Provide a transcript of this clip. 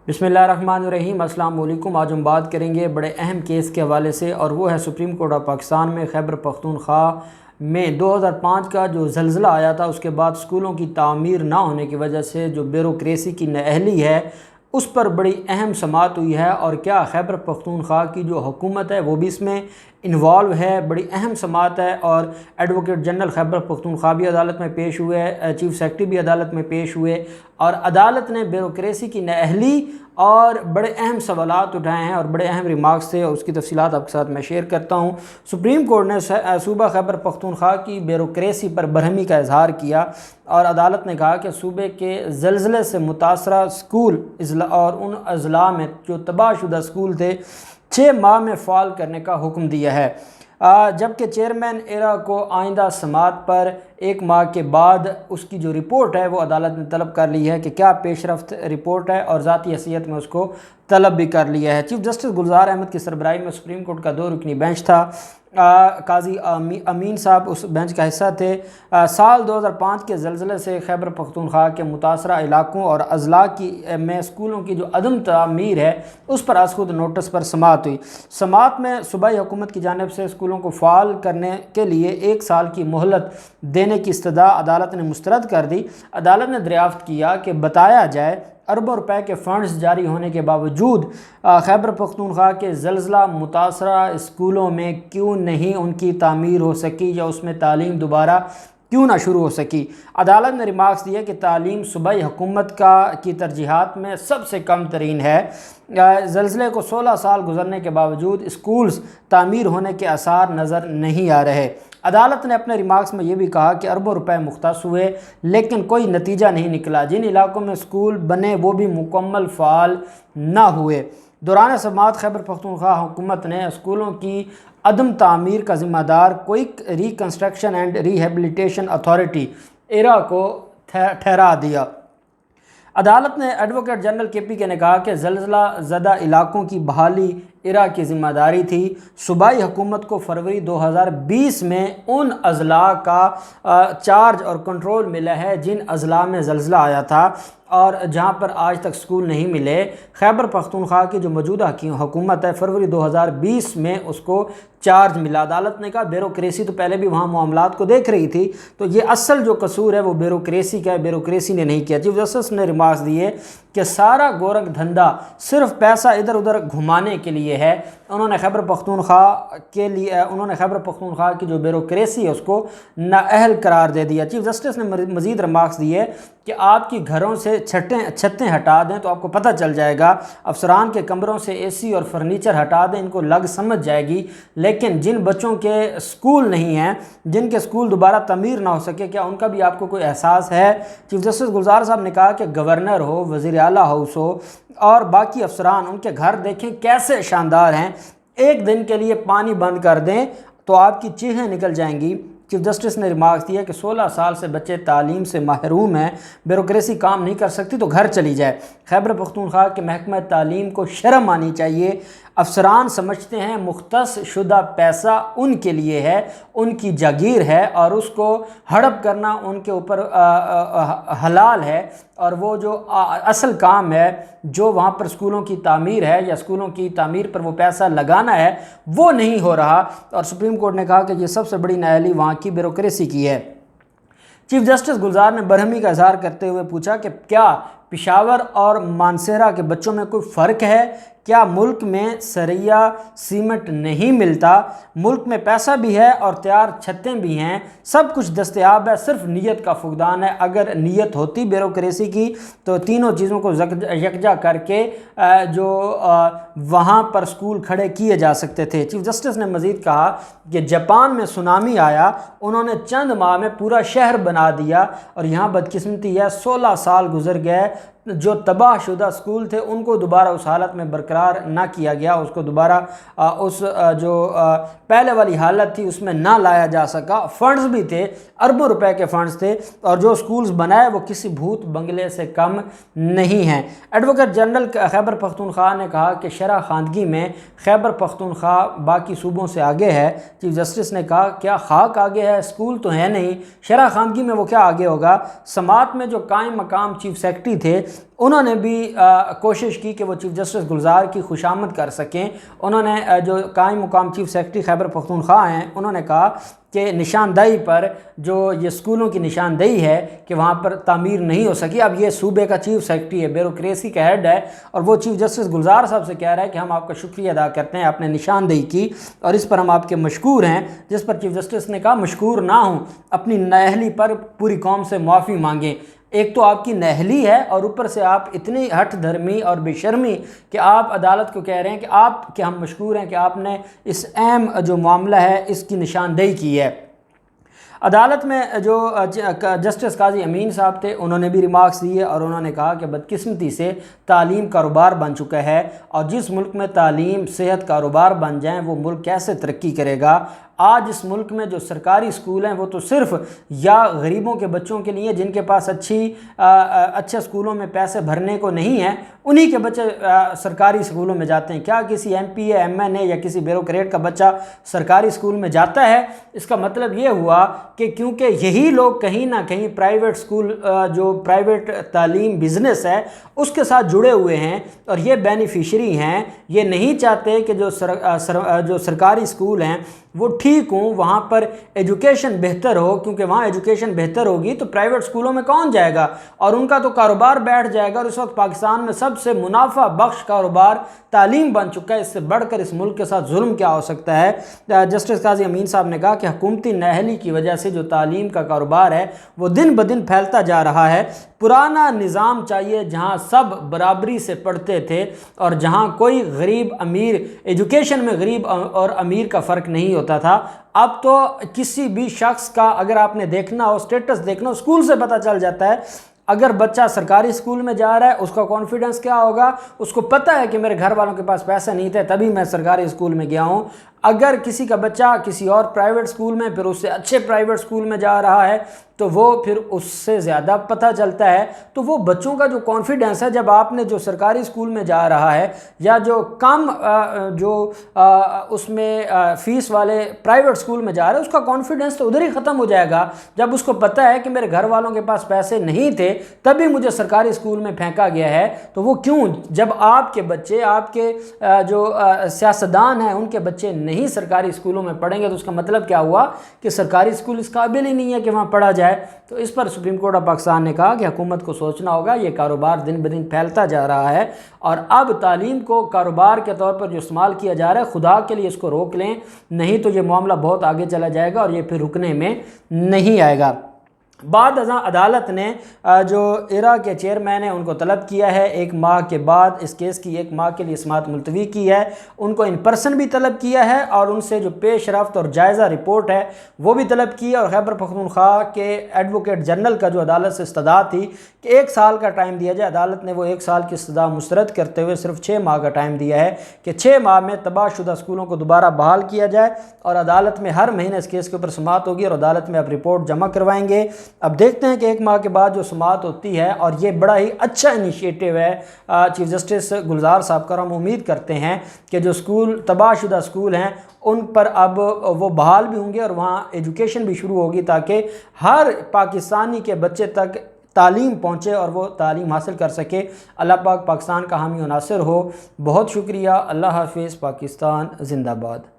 بسم اللہ الرحمن الرحیم۔ السلام علیکم۔ آج ہم بات کریں گے بڑے اہم کیس کے حوالے سے، اور وہ ہے سپریم کورٹ آف پاکستان میں خیبر پختونخوا میں 2005 کا جو زلزلہ آیا تھا، اس کے بعد اسکولوں کی تعمیر نہ ہونے کی وجہ سے جو بیوروکریسی کی نااہلی ہے اس پر بڑی اہم سماعت ہوئی ہے، اور کیا خیبر پختونخوا کی جو حکومت ہے وہ بھی اس میں انوالو ہے۔ بڑی اہم سماعت ہے، اور ایڈوکیٹ جنرل خیبر پختونخوا بھی عدالت میں پیش ہوئے، چیف سیکرٹری بھی عدالت میں پیش ہوئے، اور عدالت نے بیوروکریسی کی نااہلی اور بڑے اہم سوالات اٹھائے ہیں اور بڑے اہم ریمارکس تھے، اور اس کی تفصیلات آپ کے ساتھ میں شیئر کرتا ہوں۔ سپریم کورٹ نے صوبہ خیبر پختونخوا کی بیوروکریسی پر برہمی کا اظہار کیا، اور عدالت نے کہا کہ صوبے کے زلزلے سے متاثرہ اسکول اور ان اضلاع میں جو تباہ شدہ اسکول تھے 6 ماہ میں فعال کرنے کا حکم دیا ہے، جبکہ چیئرمین ایرا کو آئندہ سماعت پر 1 ماہ کے بعد اس کی جو رپورٹ ہے وہ عدالت نے طلب کر لی ہے کہ کیا پیش رفت رپورٹ ہے، اور ذاتی حیثیت میں اس کو طلب بھی کر لیا ہے۔ چیف جسٹس گلزار احمد کی سربراہی میں سپریم کورٹ کا 2 رکنی بینچ تھا۔ قاضی امین صاحب اس بینچ کا حصہ تھے۔ سال 2005 کے زلزلے سے خیبر پختونخوا کے متاثرہ علاقوں اور اضلاع میں اسکولوں کی جو عدم تعمیر ہے اس پر از خود نوٹس پر سماعت ہوئی۔ سماعت میں صوبائی حکومت کی جانب سے اسکولوں کو فعال کرنے کے لیے 1 سال کی مہلت دینے کی استدعا عدالت نے مسترد کر دی۔ عدالت نے دریافت کیا کہ بتایا جائے اربوں روپے کے فنڈز جاری ہونے کے باوجود خیبر پختونخوا کے زلزلہ متاثرہ اسکولوں میں کیوں نہیں ان کی تعمیر ہو سکی، یا اس میں تعلیم دوبارہ کیوں نہ شروع ہو سکی۔ عدالت نے ریمارکس دیا کہ تعلیم صوبائی حکومت کی ترجیحات میں سب سے کم ترین ہے۔ زلزلے کو 16 سال گزرنے کے باوجود اسکولز تعمیر ہونے کے آثار نظر نہیں آ رہے۔ عدالت نے اپنے ریمارکس میں یہ بھی کہا کہ اربوں روپے مختص ہوئے لیکن کوئی نتیجہ نہیں نکلا، جن علاقوں میں اسکول بنے وہ بھی مکمل فعال نہ ہوئے۔ دوران سماعت خیبر پختونخوا حکومت نے اسکولوں کی عدم تعمیر کا ذمہ دار quick reconstruction and rehabilitation authority ERRA کو ٹھہرا دیا۔ عدالت نے ایڈوکیٹ جنرل KPK نے کہا کہ زلزلہ زدہ علاقوں کی بحالی ایرا کی ذمہ داری تھی۔ صوبائی حکومت کو فروری 2020 میں ان اضلاع کا چارج اور کنٹرول ملا ہے جن اضلاع میں زلزلہ آیا تھا اور جہاں پر آج تک سکول نہیں ملے۔ خیبر پختونخوا کی جو موجودہ حکومت ہے فروری 2020 میں اس کو چارج ملا۔ عدالت نے کہا بیوروکریسی تو پہلے بھی وہاں معاملات کو دیکھ رہی تھی، تو یہ اصل جو قصور ہے وہ بیوروکریسی کا ہے، بیوروکریسی نے نہیں کیا۔ چیف جسٹس نے ریمارکس دیے کہ سارا گورکھ دھندا صرف پیسہ ادھر ادھر گھمانے کے لیے ہے۔ انہوں نے خیبر پختونخوا کی جو بیوروکریسی ہے اس کو نااہل قرار دے دیا۔ چیف جسٹس نے مزید ریمارکس دیے کہ آپ کی گھروں سے چھتیں ہٹا دیں تو آپ کو پتہ چل جائے گا، افسران کے کمروں سے AC اور فرنیچر ہٹا دیں، ان کو لگ سمجھ جائے گی، لیکن جن بچوں کے سکول نہیں ہیں، جن کے سکول دوبارہ تعمیر نہ ہو سکے، کیا ان کا بھی آپ کو کوئی احساس ہے؟ چیف جسٹس گلزار صاحب نے کہا کہ گورنر ہو، وزیر اعلیٰ ہاؤس ہو اور باقی افسران، ان کے گھر دیکھیں کیسے شاندار ہیں، ایک دن کے لیے پانی بند کر دیں تو آپ کی چیخیں نکل جائیں گی۔ چیف جسٹس نے ریمارکس دیا کہ 16 سال سے بچے تعلیم سے محروم ہیں، بیوروکریسی کام نہیں کر سکتی تو گھر چلی جائے۔ خیبر پختونخوا کے محکمہ تعلیم کو شرم آنی چاہیے۔ افسران سمجھتے ہیں مختص شدہ پیسہ ان کے لیے ہے، ان کی جاگیر ہے، اور اس کو ہڑپ کرنا ان کے اوپر حلال ہے، اور وہ جو اصل کام ہے جو وہاں پر اسکولوں کی تعمیر ہے یا اسکولوں کی تعمیر پر وہ پیسہ لگانا ہے وہ نہیں ہو رہا، اور سپریم کورٹ نے کہا کہ یہ سب سے بڑی نااہلی وہاں کی بیوروکریسی کی ہے۔ چیف جسٹس گلزار نے برہمی کا اظہار کرتے ہوئے پوچھا کہ کیا پشاور اور مانسہرہ کے بچوں میں کوئی فرق ہے؟ کیا ملک میں سریا سیمنٹ نہیں ملتا؟ ملک میں پیسہ بھی ہے اور تیار چھتیں بھی ہیں، سب کچھ دستیاب ہے، صرف نیت کا فقدان ہے۔ اگر نیت ہوتی بیوروکریسی کی تو تینوں چیزوں کو یکجا کر کے جو وہاں پر سکول کھڑے کیے جا سکتے تھے۔ چیف جسٹس نے مزید کہا کہ جاپان میں سونامی آیا، انہوں نے چند ماہ میں پورا شہر بنا دیا، اور یہاں بدقسمتی ہے 16 سال گزر گئے، جو تباہ شدہ سکول تھے ان کو دوبارہ اس حالت میں برقرار نہ کیا گیا، اس کو دوبارہ اس جو پہلے والی حالت تھی اس میں نہ لایا جا سکا۔ فنڈز بھی تھے، اربوں روپے کے فنڈز تھے، اور جو سکولز بنائے وہ کسی بھوت بنگلے سے کم نہیں ہیں۔ ایڈوکیٹ جنرل خیبر پختونخوا نے کہا کہ شرح خواندگی میں خیبر پختونخوا باقی صوبوں سے آگے ہے۔ چیف جسٹس نے کہا کیا خاک آگے ہے؟ سکول تو ہے نہیں، شرح خواندگی میں وہ کیا آگے ہوگا؟ سماعت میں جو قائم مقام چیف سیکرٹری تھے انہوں نے بھی کوشش کی کہ وہ چیف جسٹس گلزار کی خوشامد کر سکیں۔ انہوں نے جو قائم مقام چیف سیکرٹری خیبر پختونخوا ہیں، انہوں نے کہا کہ نشاندہی پر جو یہ اسکولوں کی نشاندہی ہے کہ وہاں پر تعمیر نہیں ہو سکی، اب یہ صوبے کا چیف سیکرٹری ہے، بیوروکریسی کا ہیڈ ہے، اور وہ چیف جسٹس گلزار صاحب سے کہہ رہا ہے کہ ہم آپ کا شکریہ ادا کرتے ہیں، آپ نے نشاندہی کی اور اس پر ہم آپ کے مشکور ہیں، جس پر چیف جسٹس نے کہا مشکور نہ ہوں، اپنی نااہلی پر پوری قوم سے معافی مانگیں۔ ایک تو آپ کی نااہلی ہے اور اوپر سے آپ اتنی ہٹ دھرمی اور بے شرمی کہ آپ عدالت کو کہہ رہے ہیں کہ ہم مشکور ہیں کہ آپ نے اس اہم جو معاملہ ہے اس کی نشاندہی کی ہے۔ عدالت میں جو جسٹس قاضی امین صاحب تھے، انہوں نے بھی ریمارکس دیے اور انہوں نے کہا کہ بدقسمتی سے تعلیم کاروبار بن چکا ہے، اور جس ملک میں تعلیم صحت کاروبار بن جائیں وہ ملک کیسے ترقی کرے گا۔ آج اس ملک میں جو سرکاری اسکول ہیں وہ تو صرف یا غریبوں کے بچوں کے لیے جن کے پاس اچھے اسکولوں میں پیسے بھرنے کو نہیں ہیں، انہی کے بچے سرکاری اسکولوں میں جاتے ہیں۔ کیا کسی ایم پی اے، ایم این اے یا کسی بیوروکریٹ کا بچہ سرکاری اسکول میں جاتا ہے؟ اس کا مطلب یہ ہوا کہ کیونکہ یہی لوگ کہیں نہ کہیں پرائیویٹ اسکول جو پرائیویٹ تعلیم بزنس ہے اس کے ساتھ جڑے ہوئے ہیں اور یہ بینیفیشری ہیں، یہ نہیں چاہتے کہ جو سرکاری اسکول ہیں وہ ٹھیک ہوں، وہاں پر ایجوکیشن بہتر ہو، کیونکہ وہاں ایجوکیشن بہتر ہوگی تو پرائیویٹ اسکولوں میں کون جائے گا اور ان کا تو کاروبار بیٹھ جائے گا۔ اور اس وقت پاکستان میں سب سے منافع بخش کاروبار تعلیم بن چکا ہے، اس سے بڑھ کر اس ملک کے ساتھ ظلم کیا ہو سکتا ہے۔ جسٹس قاضی امین صاحب نے کہا کہ حکومتی نااہلی کی وجہ سے جو تعلیم کا کاروبار ہے وہ دن بدن پھیلتا جا رہا ہے۔ پرانا نظام چاہیے جہاں سب برابری سے پڑھتے تھے اور جہاں کوئی غریب امیر ایجوکیشن میں غریب اور امیر کا فرق نہیں ہوتا تھا۔ اب تو کسی بھی شخص کا اگر آپ نے دیکھنا ہو، اسٹیٹس دیکھنا ہو، اسکول سے پتہ چل جاتا ہے۔ اگر بچہ سرکاری اسکول میں جا رہا ہے اس کا کانفیڈنس کیا ہوگا، اس کو پتہ ہے کہ میرے گھر والوں کے پاس پیسے نہیں تھے تبھی میں سرکاری اسکول میں گیا ہوں۔ اگر کسی کا بچہ کسی اور پرائیویٹ اسکول میں پھر اس سے اچھے پرائیویٹ اسکول میں جا رہا ہے تو وہ پھر اس سے زیادہ پتہ چلتا ہے۔ تو وہ بچوں کا جو کانفیڈنس ہے، جب آپ نے جو سرکاری اسکول میں جا رہا ہے یا جو کم اس میں فیس والے پرائیویٹ اسکول میں جا رہا ہے، اس کا کانفیڈنس تو ادھر ہی ختم ہو جائے گا جب اس کو پتہ ہے کہ میرے گھر والوں کے پاس پیسے نہیں تھے تبھی مجھے سرکاری اسکول میں پھینکا گیا ہے۔ تو وہ کیوں، جب آپ کے بچے، آپ کے جو سیاستدان ہیں ان کے بچے نہیں سرکاری اسکولوں میں پڑھیں گے تو اس کا مطلب کیا ہوا کہ سرکاری اسکول اس قابل ہی نہیں ہے کہ وہاں پڑھا جائے۔ تو اس پر سپریم کورٹ آف پاکستان نے کہا کہ حکومت کو سوچنا ہوگا، یہ کاروبار دن بدن پھیلتا جا رہا ہے اور اب تعلیم کو کاروبار کے طور پر جو استعمال کیا جا رہا ہے، خدا کے لیے اس کو روک لیں، نہیں تو یہ معاملہ بہت آگے چلا جائے گا اور یہ پھر رکنے میں نہیں آئے گا۔ بعد ازاں عدالت نے جو ایرا کے چیئرمین ہیں ان کو طلب کیا ہے 1 ماہ کے بعد، اس کیس کی 1 ماہ کے لیے سماعت ملتوی کی ہے، ان کو ان پرسن بھی طلب کیا ہے اور ان سے جو پیش رفت اور جائزہ رپورٹ ہے وہ بھی طلب کی ہے، اور خیبر پختونخوا کے ایڈوکیٹ جنرل کا جو عدالت سے استدعا تھی کہ 1 سال کا ٹائم دیا جائے، عدالت نے وہ 1 سال کی استدعا مسترد کرتے ہوئے صرف 6 ماہ کا ٹائم دیا ہے کہ 6 ماہ میں تباہ شدہ اسکولوں کو دوبارہ بحال کیا جائے، اور عدالت میں ہر مہینے اس کیس کے اوپر سماعت ہوگی اور عدالت میں اب رپورٹ جمع کروائیں گے۔ اب دیکھتے ہیں کہ 1 ماہ کے بعد جو سماعت ہوتی ہے، اور یہ بڑا ہی اچھا انیشیٹو ہے چیف جسٹس گلزار صاحب کا، اور ہم امید کرتے ہیں کہ جو اسکول تباہ شدہ اسکول ہیں ان پر اب وہ بحال بھی ہوں گے اور وہاں ایجوکیشن بھی شروع ہوگی تاکہ ہر پاکستانی کے بچے تک تعلیم پہنچے اور وہ تعلیم حاصل کر سکے۔ اللہ پاک پاکستان کا حامی و ناصر ہو۔ بہت شکریہ۔ اللہ حافظ۔ پاکستان زندہ باد۔